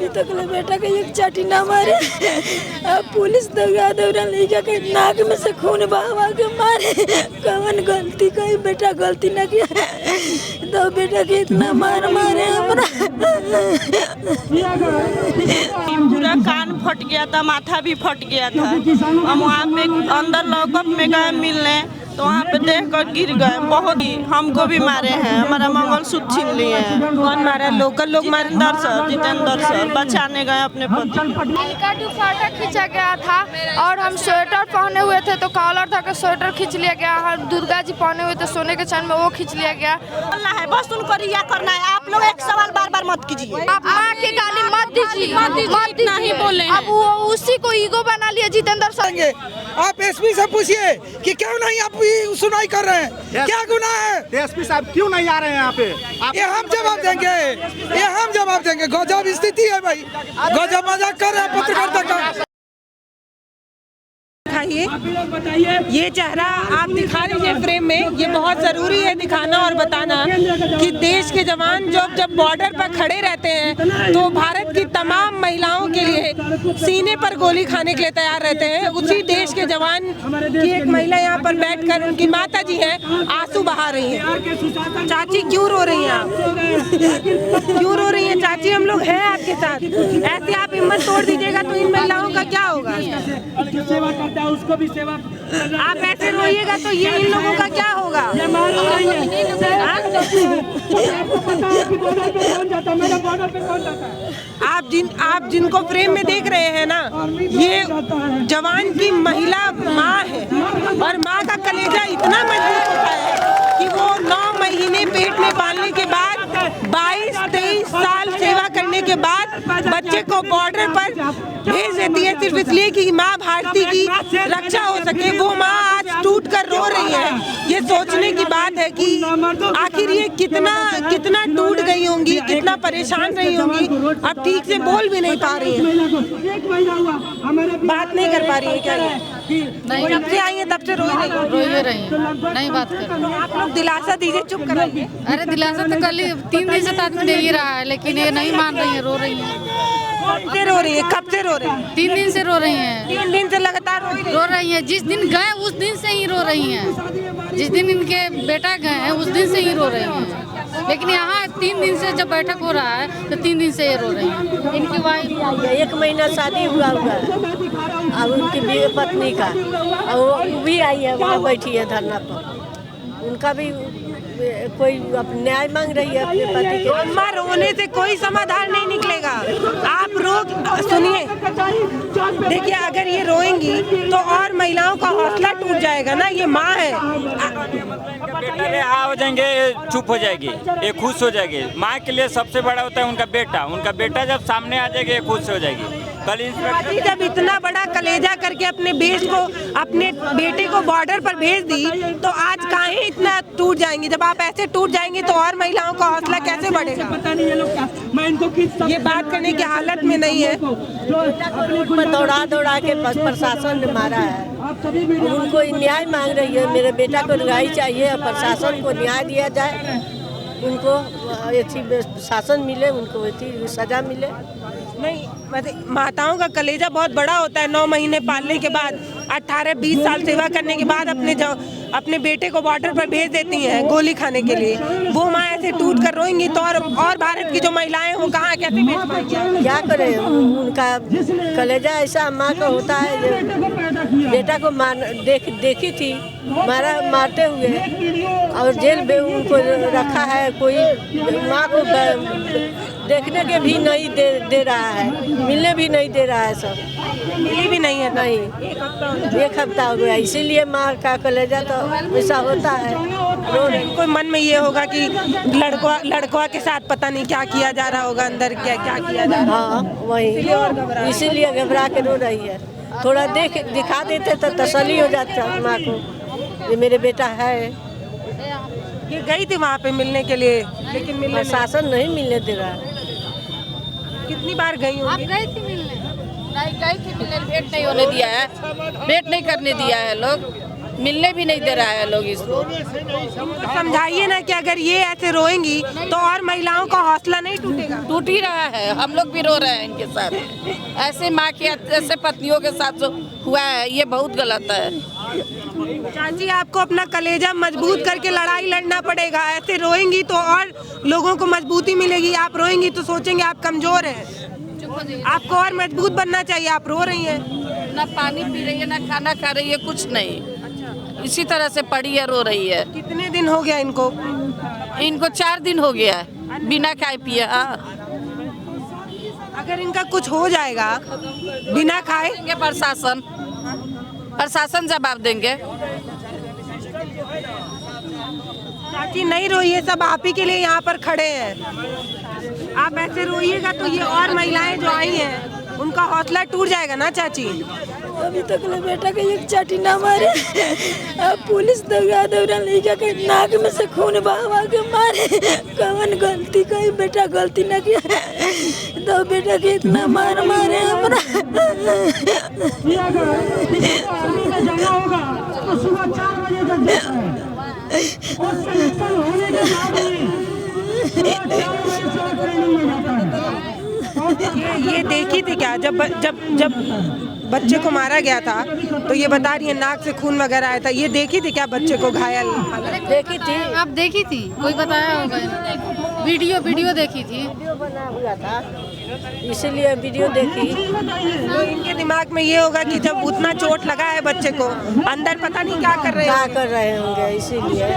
तक ले बेटा के एक चाटी ना मारे। अब पुलिस दौरा लेके के नाक में से खून बहा के मारे। कौन गलती कही बेटा गलती ना किया तो बेटा के इतना मारे हमरा। पूरा कान फट गया था, माथा भी फट गया था। हम वहाँ पे अंदर लॉकअप में गए मिलने तो वहाँ पे देख कर गिर गए। बहुत ही हमको भी मारे हैं, हमारा मंगलसूत्र छीन लिए हैं। कौन मारा? लोकल लोग मारे? जितेंद्र सर बचाने गए अपने पति। हल्का दुपट्टा खींचा गया था और हम स्वेटर पहने हुए थे तो कॉलर था कि स्वेटर खींच लिया गया। हम दुर्गा जी पहने हुए थे सोने के चैन में, वो खींच लिया गया। है बस उनको रिया करना है। आप लोग एक सवाल बार बार मत कीजिए। आप माँ की गाली मत दीजिए, मत नहीं बोले। अब वो उसी को ईगो बना लिया जितेंद्र सर। आप एसपी से पूछिए कि क्यों नहीं आप सुनाई कर रहे हैं, क्या गुनाह है? एसपी साहब क्यों नहीं आ रहे हैं यहाँ पे? ये हम जवाब देंगे, ये हम जवाब देंगे। गजब स्थिति है भाई, गजब मजाक कर रहे हैं पत्रकारिता का। ये चेहरा आप दिखा लीजिए फ्रेम में। ये बहुत जरूरी है दिखाना और बताना कि देश के जवान जब बॉर्डर पर खड़े रहते हैं तो भारत की तमाम महिलाओं के लिए सीने पर गोली खाने के लिए तैयार रहते हैं। उसी देश के जवान की एक महिला यहाँ पर बैठकर, उनकी माता जी हैं, आंसू बहा रही हैं। चाची क्यों रो रही हैं आप? क्यों रो रही हैं चाची? हम लोग हैं आपके साथ। ऐसे आप हिम्मत तोड़ दीजिएगा तो इन महिलाओं का क्या होगा? उसको भी सेवा। आप ऐसे रोइएगा तो ये इन लोगों का क्या होगा? आप जिनको फ्रेम में देख रहे हैं ना, ये जवान की महिला माँ है और माँ का कलेजा इतना मजबूत होता है कि वो 9 महीने पेट में पालने के बाद 22-23 साल सेवा करने के बाद बच्चे को बॉर्डर पर भेज देती है सिर्फ इसलिए कि माँ भारती की रक्षा हो सके। वो माँ आज टूट कर रो रही है। ये सोचने की बात है कि आखिर ये कितना टूट गई होंगी, कितना परेशान रही होंगी। अब ठीक से बोल भी नहीं पा रही है, बात नहीं कर पा रही है। क्या नहीं, जब से आई है तब से रो रही है, नहीं बात कर। आप लोग दिलासा दीजिए, चुप कराइए। अरे दिलासा तो कल 3 दिन से आदमी दे ही रहा है, लेकिन ये नहीं मान रही है, रो रही है। कब से रो रही है? कब से रो रही है? 3 दिन से रो रही हैं। 3 दिन से लगातार रो रही हैं। जिस दिन गए उस दिन से ही रो रही हैं। जिस दिन इनके बेटा गए हैं उस दिन से ही रो रही हैं। लेकिन यहाँ 3 दिन से जब बैठक हो रहा है तो 3 दिन से ये रो रही हैं। इनकी वाइफ 1 महीना शादी हुआ अब उनकी पत्नी का, और वो भी आई है, वहाँ बैठी है धरना पर। उनका भी कोई न्याय मांग रही है अपने पति के। अम्मा, रोने से कोई समाधान नहीं निकलेगा। आप सुनिए, देखिए अगर ये रोएंगी तो और महिलाओं का हौसला टूट जाएगा ना। ये माँ है। बेटा आ जाएंगे, चुप हो जाएगी, ये खुश हो जाएगी। माँ के लिए सबसे बड़ा होता है उनका बेटा जब सामने आ जाएगी ये खुश हो जाएगी। कल जब इतना बड़ा कलेजा करके अपने अपने बेटे को बॉर्डर पर भेज दी तो आज काहे इतना टूट जाएंगी? जब आप ऐसे टूट जाएंगी तो और महिलाओं का हौसला कैसे बढ़ेगा? पता नहीं ये लोग क्या, मैं इनको किस ये बात करने की हालत में नहीं है। दौड़ा के प्रशासन ने मारा है। उनको न्याय मांग रही है। मेरे बेटा को न्याय चाहिए, प्रशासन को न्याय दिया जाए, उनको अच्छी शासन मिले, उनको अच्छी सजा मिले। नहीं, माताओं का कलेजा बहुत बड़ा होता है। 9 महीने पालने के बाद 18-20 साल सेवा करने के बाद अपने बेटे को बॉर्डर पर भेज देती हैं गोली खाने के लिए। वो माँ ऐसे टूट कर रोएंगी तो और भारत की जो महिलाएं वो कहाँ कैसे भेज पाएंगी? क्या करें? उनका कलेजा ऐसा माँ का होता है। बेटा को देखी थी मारते हुए और जेल में उनको रखा है। कोई माँ को देखने के भी नहीं दे रहा है, मिलने भी नहीं दे रहा है। सब मिली भी नहीं है। नहीं, 1 हफ्ता हो गया। इसीलिए माँ का कलेजा तो ऐसा होता है। कोई मन में ये होगा कि लड़का के साथ पता नहीं क्या किया जा रहा होगा, अंदर क्या किया जा रहा है। हाँ, वही इसीलिए घबरा के रो रही है। थोड़ा दिखा देते तो तसल्ली हो जाता माँ को, ये मेरे बेटा है। ये गई थी वहाँ पे मिलने के लिए, लेकिन प्रशासन नहीं मिलने दे रहा है। कितनी बार गई होंगी? आप गई थी मिलने? नहीं गई थी मिलने, भेंट नहीं होने दिया है, भेंट नहीं करने दिया है लोग। मिलने भी नहीं दे रहा है लोग इसको। समझाइए ना कि अगर ये ऐसे रोएंगी तो और महिलाओं का हौसला नहीं टूटेगा। टूट ही रहा है, हम लोग भी रो रहे हैं इनके साथ। ऐसे माँ के ऐसे पत्नियों के साथ जो हुआ है ये बहुत गलत है। चाची आपको अपना कलेजा मजबूत करके लड़ाई लड़ना पड़ेगा। ऐसे रोएंगी तो और लोगों को मजबूती मिलेगी। आप रोएंगी तो सोचेंगे आप कमजोर हैं। आपको और मजबूत बनना चाहिए। आप रो रही हैं, ना पानी पी रही है, ना खाना खा रही है, कुछ नहीं। इसी तरह से पड़ी है, रो रही है। कितने दिन हो गया इनको? इनको 4 दिन हो गया है बिना खाए पिए। अगर इनका कुछ हो जाएगा बिना खाए, प्रशासन जवाब देंगे। चाची नहीं रोइए, सब आप ही के लिए यहाँ पर खड़े हैं। आप ऐसे रोइएगा तो ये और महिलाएं जो आई हैं उनका हौसला टूट जाएगा ना चाची। अभी तक ले बेटा के एक चाटी ना मारे। अब पुलिस दौड़ा लेके के नाक में से खून बहा के मारे। कौन गलती कही? बेटा गलती ना किया तो बेटा के इतना मार मारे हमरा। जाना होगा तो सुबह 4 बजे तक जाता है और सिलेक्शन होने के बाद ये देखी थी क्या जब जब जब बच्चे को मारा गया था तो ये बता रही है नाक से खून वगैरह आया था। ये देखी थी क्या बच्चे को घायल? देखी थी। आप देखी थी? कोई बताया होगा? वीडियो देखी थी, बना हुआ था इसीलिए वीडियो देखी। तो इनके दिमाग में ये होगा कि जब उतना चोट लगा है बच्चे को, अंदर पता नहीं क्या कर रहे होंगे इसीलिए।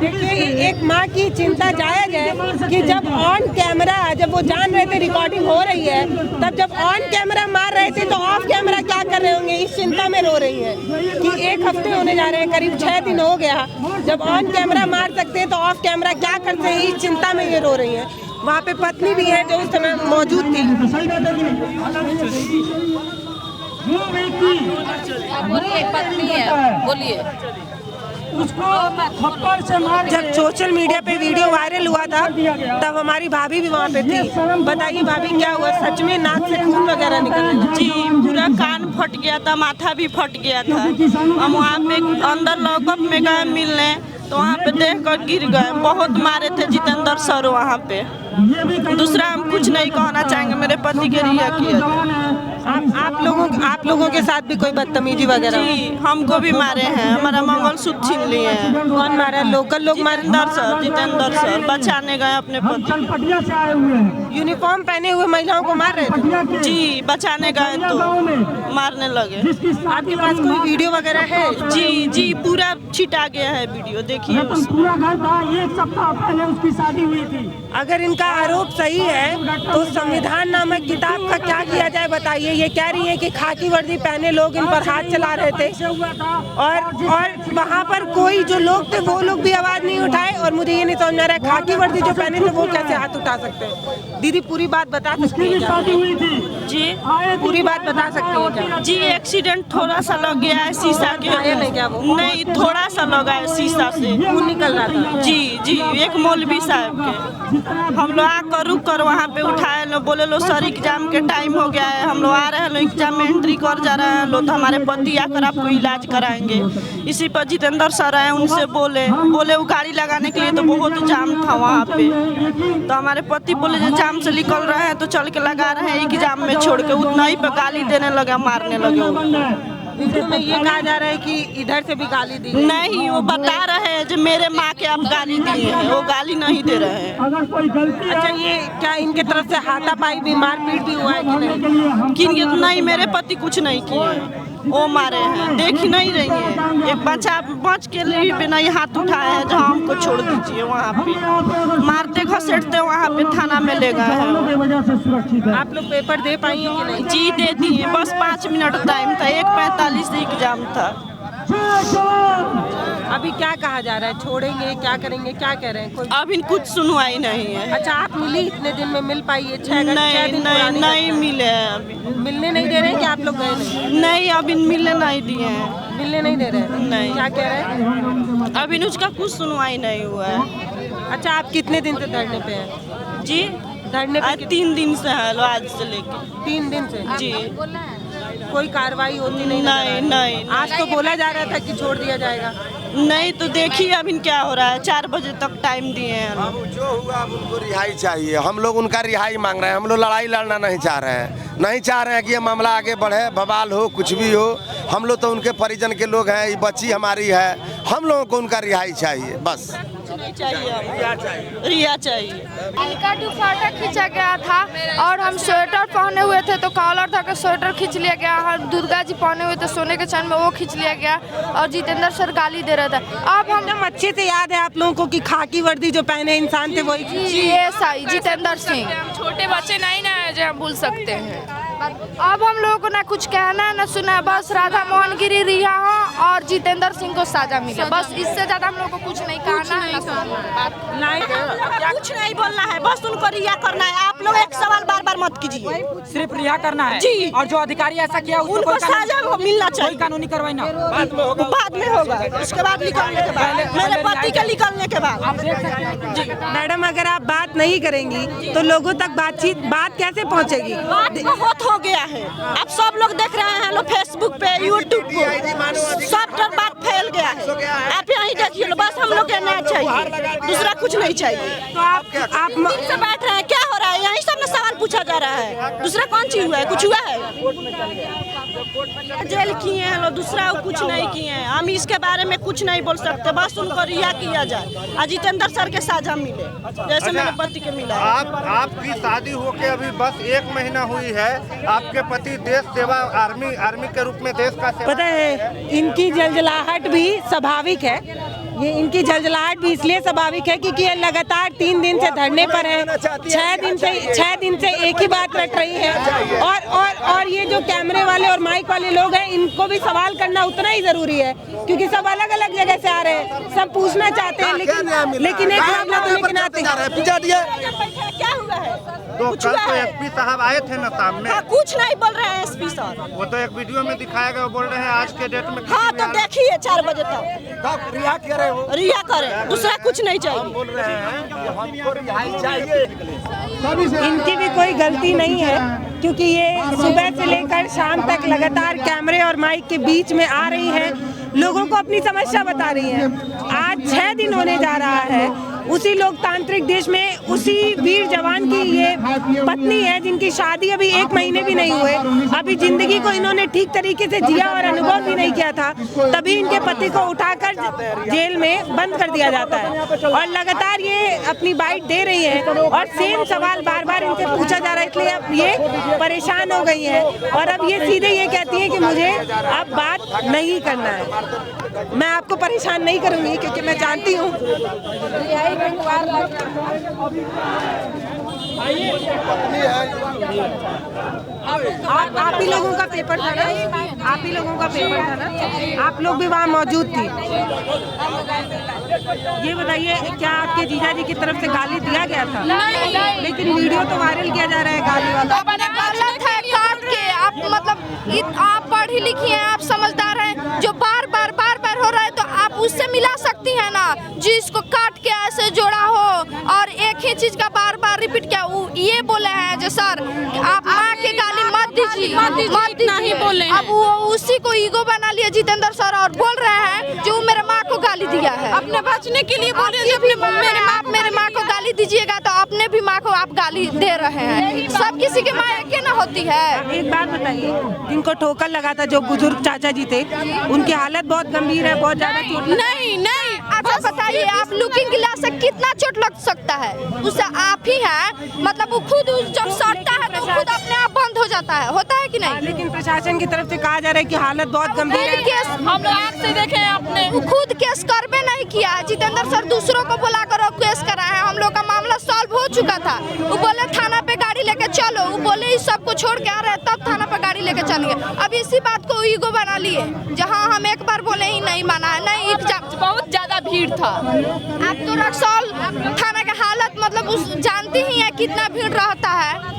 देखिए एक माँ की चिंता जायज है कि जब ऑन कैमरा, जब वो जान रहे थे रिकॉर्डिंग हो रही है, तब जब ऑन कैमरा मार रहे थे तो ऑफ कैमरा क्या कर रहे होंगे, इस चिंता में रो रही है कि 1 हफ्ते होने जा रहे हैं, करीब 6 दिन हो गया। जब ऑन कैमरा मार सकते हैं तो ऑफ कैमरा क्या करते हैं, इस चिंता में ये रो रही है। वहाँ पे पत्नी भी है जो उस समय मौजूद थी। बोलिए, पत्नी है, बोलिए। जब सोशल मीडिया पे वीडियो वायरल हुआ था तब हमारी भाभी भी वहाँ पे थी। बताइए भाभी क्या हुआ? सच में नाक से खून वगैरह निकल रहा था? जी, पूरा कान फट गया था, माथा भी फट गया था। हम वहाँ पे अंदर लॉकअप में गए मिलने तो वहाँ पे देख कर गिर गए। बहुत मारे थे जितेंद्र सर वहाँ पे। दूसरा हम कुछ नहीं कहना चाहेंगे, मेरे पति के रिहा किया। आप लोगों के साथ भी कोई बदतमीजी वगैरह? जी, हमको भी मारे हैं, हमारा मंगलसूत्र छीन लिए हैं। कौन मारा? लोकल लोग मारे? जितेंद्र सर बचाने गए अपने पति। यूनिफॉर्म पहने हुए महिलाओं को मार रहे थे? जी, बचाने गए तो मारने लगे। आपके पास कोई वीडियो वगैरह है? जी, पूरा छिटा गया है वीडियो, देखिए। पूरा घर था, 1 सप्ताह पहले उसकी शादी हुई थी। अगर इनका आरोप सही है तो संविधान नामक किताब का क्या किया जाए बताइए। ये कह रही है कि खाकी वर्दी पहने लोग इन पर हाथ चला रहे थे और वहाँ पर कोई जो लोग थे वो लोग भी आवाज नहीं उठाए। और मुझे ये नहीं समझ आ रहा है खाकी वर्दी जो पहने थे वो कैसे हाथ उठा सकते हैं? दीदी पूरी बात बता सकती है क्या? जी, पूरी बात बता सकती है क्या? जी, एक्सीडेंट थोड़ा सा लग गया है शीशा के। नहीं, थोड़ा सा लगा है शीशा से, खून निकल रहा था। जी, एक मौलवी साहब के। हम लोग आकर रुक कर वहाँ पे उठाए लो, बोले लो सर एग्जाम के टाइम हो गया है, हम लोग आ रहे हैं, लोग एग्जाम में एंट्री कर जा रहे हैं लो, तो हमारे पति आकर आपको इलाज कराएंगे। इसी पर जितेंद्र सर आए, उनसे बोले वो गाड़ी लगाने के लिए तो बहुत जाम था वहाँ पे। तो हमारे पति बोले जो जाम से निकल रहे हैं तो चल के लगा रहे हैं एग्जाम में छोड़ के। उतना ही पे गाली देने लगा, मारने लगे। वीडियो में ये कहा जा रहा है कि इधर से भी गाली दी? नहीं, वो बता रहे हैं जो मेरे माँ के आप गाली दिए हैं, वो गाली नहीं दे रहे हैं। अच्छा, ये क्या इनके तरफ से हाथापाई भी, मारपीट भी हुआ है कि नहीं? किनके? नहीं, मेरे पति कुछ नहीं किए, वो मारे हैं, देख ही नहीं रही है। एक बच्चा बच के लिए भी नहीं हाथ उठाया है, जहाँ हमको छोड़ दीजिए। वहाँ पे मारते घसीटते वहाँ पे थाना में ले गए हैं। आप लोग पेपर दे पाई हैं कि नहीं? जी, दे दिए, बस 5 मिनट टाइम था, 1:45 से एग्जाम था। अभी क्या कहा जा रहा है? छोड़ेंगे, क्या करेंगे, क्या कह रहे हैं? कोई अभी कुछ सुनवाई नहीं है। अच्छा, आप मिली इतने दिन में? मिल पाई है? 6 दिन नहीं मिले हैं अभी। मिलने नहीं दे रहे कि आप लोग गए नहीं? नहीं, अभी मिलने नहीं दिए हैं। मिलने नहीं दे रहे? नहीं। क्या कह रहे हैं? अभी उसका कुछ सुनवाई नहीं हुआ है। अच्छा, आप कितने दिन से धरने पे हैं? जी, धरने पे 3 दिन से है लो, आज से लेके 3 दिन से। जी। कोई कार्रवाई होती नहीं? नहीं। आज तो बोला जा रहा था कि छोड़ दिया जाएगा। नहीं तो देखिए अभी क्या हो रहा है। 4 बजे तक टाइम दिए हैं। अब जो हुआ अब उनको रिहाई चाहिए। हम लोग उनका रिहाई मांग रहे हैं। हम लोग लड़ाई लड़ना नहीं चाह रहे हैं। नहीं चाह रहे हैं कि ये मामला आगे बढ़े, बवाल हो, कुछ भी हो। हम लोग तो उनके परिजन के लोग हैं। ये बच्ची हमारी है। हम लोगों को उनका रिहाई चाहिए बस। रिहा चाहिए। इनका दुपट्टा खींचा गया था और हम स्वेटर पहने हुए थे तो कॉलर था कि स्वेटर खींच लिया गया। हम दुर्गा जी पहने हुए थे सोने के चैन में, वो खींच लिया गया और जितेंद्र सर गाली दे रहे थे। अब हम एकदम अच्छे से याद है आप लोगों को कि खाकी वर्दी जो पहने इंसान थे वही जी जितेंद्र सिंह। छोटे बच्चे नहीं ना जो हम भूल सकते हैं। अब हम लोगों को ना कुछ कहना है ना सुना है, बस राधा मोहन गिरी रिहा हो और जितेंद्र सिंह को सजा मिले, बस इससे ज्यादा हम लोग को कुछ नहीं कहना है ना सुनना है। कुछ नहीं बोलना है, बस उनको रिहा करना है। आप लोग एक सवाल बार बार मत कीजिए, सिर्फ रिहा करना है जी। और जो अधिकारी ऐसा किया उनको सजा मिलना चाहिए। कानूनी कार्रवाई ना बाद में होगा, उसके बाद निकलने के बाद, मेरे पति के निकलने के बाद। आप देख सकते हैं जी मैडम, अगर आप बात नहीं करेंगी तो लोगों तक बात कैसे पहुंचेगी? बहुत हो गया है। अब सब लोग देख रहे हैं, लोग फेसबुक पे, यूट्यूब पे सब तरफ बात फैल गया है। आप यहीं देखिए लो, बस हम लोग के न्याय चाहिए, दूसरा कुछ नहीं चाहिए। तो आप से बैठ रहे हैं, क्या हो रहा है? यहीं सब में सवाल पूछा जा रहा है, दूसरा कौन चीज हुआ है? कुछ हुआ है? जेल किए हैं लोग, दूसरा कुछ नहीं किए हैं। हम इसके बारे में कुछ नहीं बोल सकते, बस उनको रिहा किया जाए। जितेंद्र सर के साझा मिले जैसे मेरे पति के मिला। आपकी शादी होके अभी बस 1 महीना हुई है। आपके पति देश सेवा आर्मी के रूप में देश का सेवा। पता है, इनकी जलजलाहट भी स्वाभाविक है। ये इनकी जलजलाहट भी इसलिए स्वाभाविक है क्योंकि ये लगातार 3 दिन से धरने पर है। 6 दिन से एक ही बात रट रही है। और ये जो कैमरे वाले और माइक वाले लोग हैं, इनको भी सवाल करना उतना ही जरूरी है क्योंकि सब अलग अलग जगह से आ रहे हैं, सब पूछना चाहते हैं, लेकिन एक मामला होने के नाते क्या हुआ है? तो कल तो एसपी साहब आए थे ना सामने। हाँ, कुछ नहीं बोल रहे हैं एसपी साहब। वो तो एक वीडियो में दिखाया गया, बोल रहे हैं आज के डेट में। हाँ तो देखिए 4 बजे तक रिहा करें, दूसरा कुछ नहीं चाहिए। बोल रहे हैं कि हमको रिहाई चाहिए। इनकी भी कोई गलती नहीं है क्योंकि ये सुबह से लेकर शाम तक लगातार कैमरे और माइक के बीच में आ रही हैं, लोगों को अपनी समस्या बता रही हैं। आज 6 दिन होने जा रहा है। उसी लोकतांत्रिक देश में उसी वीर जवान की ये पत्नी है जिनकी शादी अभी 1 महीने भी नहीं हुए। अभी जिंदगी को इन्होंने ठीक तरीके से जिया और अनुभव भी नहीं किया था, तभी इनके पति को उठाकर जेल में बंद कर दिया जाता है और लगातार ये अपनी बाइट दे रही है और सेम सवाल बार बार इनसे पूछा जा रहा है। इसलिए अब ये परेशान हो गई है और अब ये सीधे ये कहती है कि मुझे अब बात नहीं करना है। मैं आपको परेशान नहीं करूंगी क्योंकि मैं जानती हूँ आप ही लोगों का पेपर था ना, आप ही लोगों का पेपर था ना, आप लोग भी वहाँ मौजूद थी। ये बताइए, क्या आपके जीजा जी की तरफ से गाली दिया गया था? नहीं। लेकिन वीडियो तो वायरल किया जा रहा है गाली वाला। गलत है, काट के आप मतलब आप पढ़ी लिखी हैं, आप समझदार हैं, जो बार बार हो रहा है तो आप उससे मिला सकती हैं ना, जिसको काट के ऐसे जोड़ा हो और एक ही चीज का बार बार रिपीट किया। ये बोले हैं जो सर आप माँ के गाली मत दीजिए, नहीं बोले। अब वो उसी को ईगो बना लिया जितेंद्र सर और बोल रहे हैं जो मेरे माँ को गाली दिया है। अपने बचने के लिए बोले, मेरे माँ को गाली दीजिएगा तो अपने भी माँ को आप गाली दे रहे हैं। सब किसी की माँ एक ना होती है। एक बात बताइए, जिनको ठोकर लगा था जो बुजुर्ग चाचा जी थे, उनकी हालत बहुत गंभीर है, बहुत ज्यादा चोट। नहीं अच्छा बताइए, आप लुकिंग गिलास से कितना चोट लग सकता है? उससे आप ही हैं, मतलब वो खुद जब सटता है तो खुद अपने आप बंद हो जाता है, होता है कि नहीं? लेकिन प्रशासन की तरफ से कहा जा रहा है कि हालत बहुत गंभीर है। केस हम लोग आँख से देखे आपने, वो खुद केस करबे नहीं किया। जितेंद्र सर दूसरों को बुला कर केस करा है। हम लोग का मामला सॉल्व हो चुका था। वो बोले थाना पे गाड़ी लेके चलो, वो बोले इस सबको छोड़ के आ रहे हैं तब थाना पे गाड़ी लेके चलेंगे। अब इसी बात को ईगो बना लिए, जहाँ हम एक बार बोले ही नहीं माना है। नहीं, बहुत ज्यादा भीड़ था। आप तो रक्सौल थाना का हालत मतलब उस जानती ही है कितना भीड़ रहता है।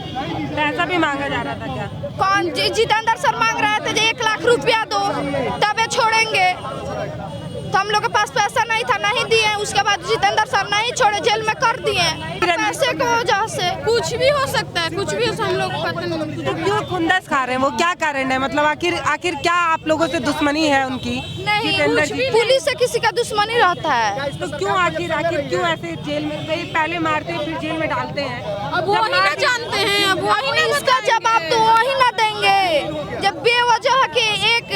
पैसा भी मांगा जा रहा था क्या? कौन? जितेंद्र सर मांग रहे थे 1 लाख रुपया दो तबे छोड़ेंगे। तो हम लोग के पास पैसा नहीं था, नहीं दिए। उसके बाद जितेंद्र सर नहीं छोड़े, जेल में कर दिए पैसे की वजह से। कुछ भी हो सकता है, कुछ भी हम लोग पता नहीं। तो क्यों खुंदस खा रहे हैं वो, क्या कारण है? मतलब आखिर क्या आप लोगों से दुश्मनी है उनकी? नहीं, कुछ भी पुलिस से किसी का दुश्मनी रहता है। तो क्यों आखिर क्यों ऐसे जेल में पहले मारते फिर जेल में डालते हैं? अब वही ना जानते हैं, अब वही ना इसका जवाब तो वही ना देंगे जब बेवजह के एक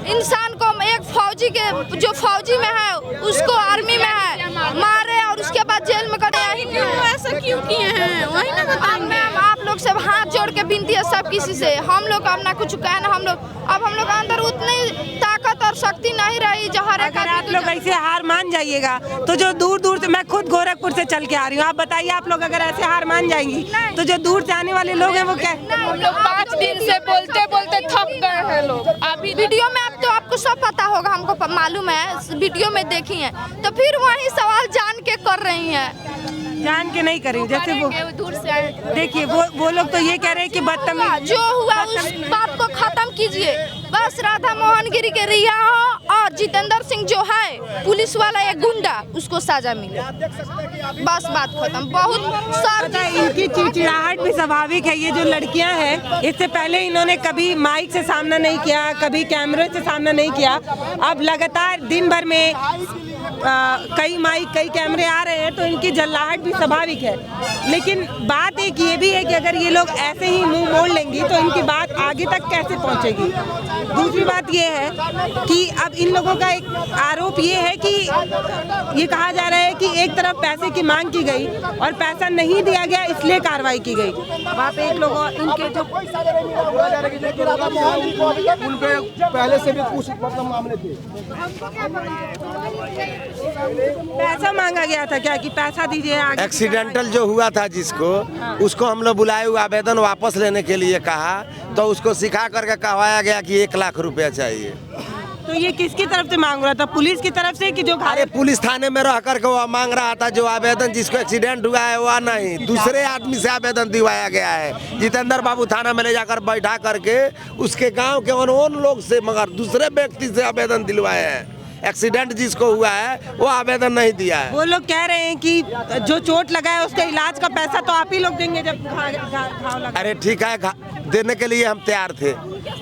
इंसान को, एक फौजी के जो फौजी में है उसको आर्मी में है मारे और उसके बाद जेल में करे। ऐसा क्यों किए हैं वही ना बताएंगे। मैम आप लोग सब हाथ जोड़ के विनती है सब किसी से, हम लोग अब ना कुछ कहना, हम लोग अंदर उतनी ताकत और शक्ति नहीं रही जो हर एक अगर आप लोग ऐसे हार मान जाइएगा तो जो दूर दूर से, मैं खुद गोरखपुर से चल के आ रही हूँ, आप बताइए आप लोग अगर ऐसे हार मान जाएंगी तो जो दूर से आने वाले लोग हैं वो क्या? हम लोग 5 दिन से बोलते बोलते थक गए हैं लोग। अभी वीडियो में अब तो आपको सब पता होगा, हमको मालूम है, वीडियो में देखी है, तो फिर वही सवाल जान के कर रही हैं। जान के नहीं करें, जैसे वो दूर से आए। देखिए वो लोग तो ये कह रहे हैं कि बदतमीज जो हुआ उस बात को खत्म कीजिए। बस राधा मोहन गिरी के रिहा हो और जितेंद्र सिंह जो है पुलिस वाला एक गुंडा, उसको सजा मिले, बस बात खत्म। बहुत सर इनकी चिड़चिड़ाहट भी स्वाभाविक है। ये जो लड़कियां हैं, इससे पहले इन्होंने कभी माइक से सामना नहीं किया, कभी कैमरे से सामना नहीं किया। अब लगातार दिन भर में कई कैमरे आ रहे हैं तो इनकी जल्लाहट भी स्वाभाविक है। लेकिन बात एक ये भी है कि अगर ये लोग ऐसे ही मुंह मोड़ लेंगी तो इनकी बात आगे तक कैसे पहुंचेगी। दूसरी बात ये है कि अब इन लोगों का एक आरोप ये है कि ये कहा जा रहा है कि एक तरफ पैसे की मांग की गई और पैसा नहीं दिया गया इसलिए कार्रवाई की गई। वहाँ पे एक लोग इनके जो उनके पहले से भी कुछ मतलब मामले थे, पैसा मांगा गया था क्या कि पैसा दीजिए। एक्सीडेंटल जो हुआ था जिसको, उसको हम लोग बुलाए हुए आवेदन वापस लेने के लिए कहा तो उसको सिखा करके कहवाया गया कि 1 लाख रुपया चाहिए। तो ये किसकी तरफ से मांग रहा था, पुलिस की तरफ से कि जो? अरे पुलिस थाने में रह करके वो मांग रहा था। जो आवेदन जिसको एक्सीडेंट हुआ है वह नहीं, दूसरे आदमी से आवेदन दिवाया गया है। जितेंद्र बाबू थाना में ले जाकर बैठा करके उसके गांव के अनोन लोग से, मगर दूसरे व्यक्ति से आवेदन दिलवाए हैं। एक्सीडेंट जिसको हुआ है वो आवेदन नहीं दिया है। वो लोग कह रहे हैं कि जो चोट लगा है उसके इलाज का पैसा तो आप ही लोग देंगे जब घाव लगा। अरे ठीक है, देने के लिए हम तैयार थे।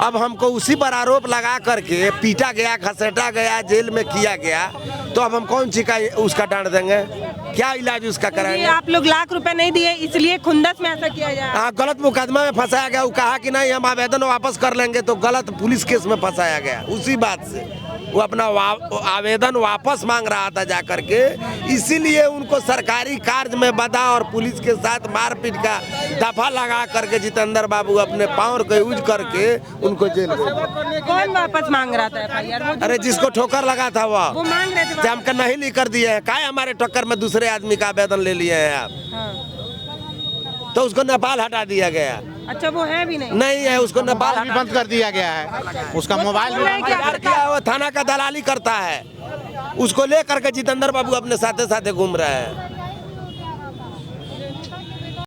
अब हमको उसी पर आरोप लगा करके पीटा गया, घसीटा गया, जेल में किया गया, तो अब हम कौन सी का उसका डांट देंगे? क्या इलाज उसका कराएंगे? आप लोग लाख रुपए नहीं दिए इसलिए खुंदस में ऐसा किया जाए। हाँ, गलत मुकदमा में फंसाया गया। वो कहा कि नहीं हम आवेदन वापस कर लेंगे, तो गलत पुलिस केस में फंसाया गया। उसी बात से वो अपना आवेदन वापस मांग रहा था जा करके, इसीलिए उनको सरकारी कार्य में बाधा और पुलिस के साथ मारपीट का दफा लगा करके जितेंद्र बाबू अपने पावर का यूज करके उनको जेल में। कौन वापस मांग रहा था FIR? अरे जिसको ठोकर लगा था वो मांग रहे थे। हमको नहीं लिख कर दिए हैं, काय हमारे टक्कर में दूसरे आदमी का आवेदन ले लिए हैं आप। हाँ। तो उसको नेपाल हटा दिया गया। अच्छा, वो है भी नहीं है, उसको नेपाल भी बंद कर दिया गया है। उसका मोबाइल भी वो थाना का दलाली करता है। उसको ले करके जितेंद्र बाबू अपने साथे साथे घूम रहे हैं।